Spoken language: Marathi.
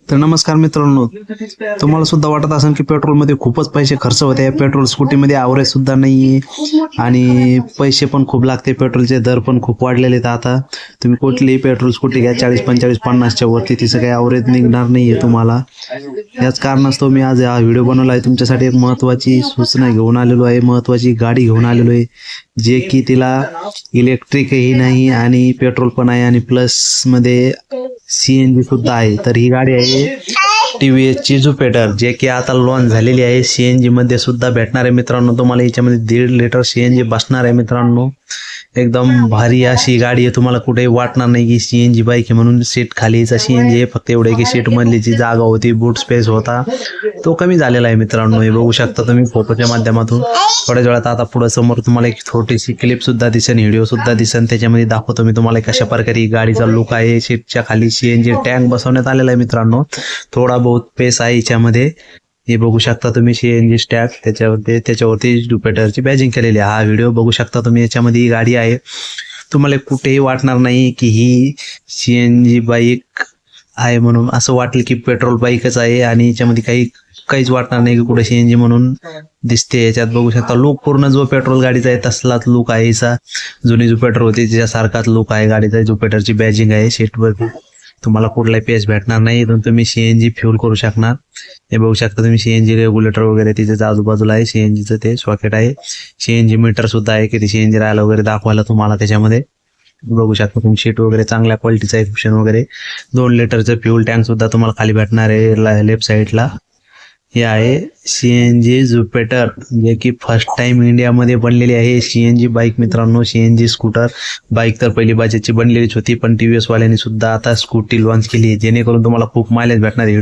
तर नमस्कार मित्रांनो, तुम्हाला सुद्धा वाटत असेल की पेट्रोलमध्ये खूपच पैसे खर्च होते. या पेट्रोल स्कूटीमध्ये ॲव्हरेज सुद्धा नाहीये आणि पैसे पण खूप लागते. पेट्रोलचे दर पण खूप वाढलेले आहेत. आता तुम्ही कुठलीही पेट्रोल स्कूटी घ्या 40, 45, 50च्या वरती तिचं काही ॲव्हरेज निघणार नाहीये तुम्हाला. याच कारणास्तव मी आज हा व्हिडिओ बनवला आहे. तुमच्यासाठी एक महत्त्वाची सूचना घेऊन आलेलो आहे, महत्त्वाची गाडी घेऊन आलेलो आहे, जे की तिला इलेक्ट्रिकही नाही आणि पेट्रोल पण आहे आणि प्लस मध्ये CNG सुद्धा आहे. तर ही गाडी आहे TVS ची ज्युपिटर, जे की आता लॉन्च झालेली आहे. CNG मध्ये सुद्धा भेटणार आहे मित्रांनो. तुम्हाला याच्यामध्ये 1.5 लिटर CNG बसणार आहे मित्रांनो. एकदम भारी अशी गाडी आहे. तुम्हाला कुठेही वाटणार नाही की CNG बाईक आहे म्हणून. सीट खालीचा CNG आहे, फक्त एवढे की सीट मधली जी जागा होती, बूट स्पेस होता, तो कमी झालेला आहे मित्रांनो. हे बघू शकता तुम्ही फोटोच्या माध्यमातून. थोड्या वेळात आता पुढे समोर तुम्हाला एक छोटीशी क्लिप सुद्धा दिसेल, व्हिडिओ सुद्धा दिसेल. त्याच्यामध्ये दाखवतो मी तुम्हाला कशा प्रकारे ही गाडीचा लुक आहे. सीटच्या खाली CNG टँक बसवण्यात आलेला आहे मित्रांनो. थोडा बहुत पेस आहे याच्यामध्ये. हे बघू शकता तुम्ही CNG स्टॅक, त्याच्यावरती ज्युपिटरची बॅजिंग केलेली आहे. हा व्हिडिओ बघू शकता तुम्ही. याच्यामध्ये ही गाडी आहे. तुम्हाला कुठेही वाटणार नाही की ही CNG बाईक आहे म्हणून. असं वाटेल की पेट्रोल बाईकच आहे आणि याच्यामध्ये काहीच वाटणार नाही की कुठे CNG म्हणून दिसते. याच्यात बघू शकता लुक पूर्ण जो पेट्रोल गाडीचा आहे तसलाच लुक आहे. हिचा जुनी ज्युपिटर होती त्याच्यासारखाच लुक आहे गाडीचा. ज्युपिटरची बॅजिंग आहे सीटवरती. तुम्हाला कुठलाही पेस भेटणार नाही. इथून तुम्ही CNG फ्यूल करू शकणार. हे बघू शकता तुम्ही CNG रेग्युलेटर वगैरे तिथे आजूबाजूला आहे. CNGचं ते सॉकेट आहे. CNG मीटर सुद्धा आहे की ते CNG राहायला वगैरे दाखवायला तुम्हाला. त्याच्यामध्ये बघू शकता तुम्ही सीट वगैरे चांगल्या क्वालिटीचं आहे, ऑप्शन वगैरे. 2 लिटरचं फ्यूल टँक सुद्धा तुम्हाला खाली भेटणार आहे लेफ्ट साईडला. हे आहे CNG ज्युपिटर, जे की फर्स्ट टाइम इंडियामध्ये बनलेली आहे CNG बाईक मित्रांनो. CNG स्कूटर बाईक तर पहिली बाजाची बनलेलीच होती, पण TVS वाल्यांनी सुद्धा आता स्कूटी लॉन्च केली आहे, जेणेकरून तुम्हाला खूप मायलेज भेटणार आहे.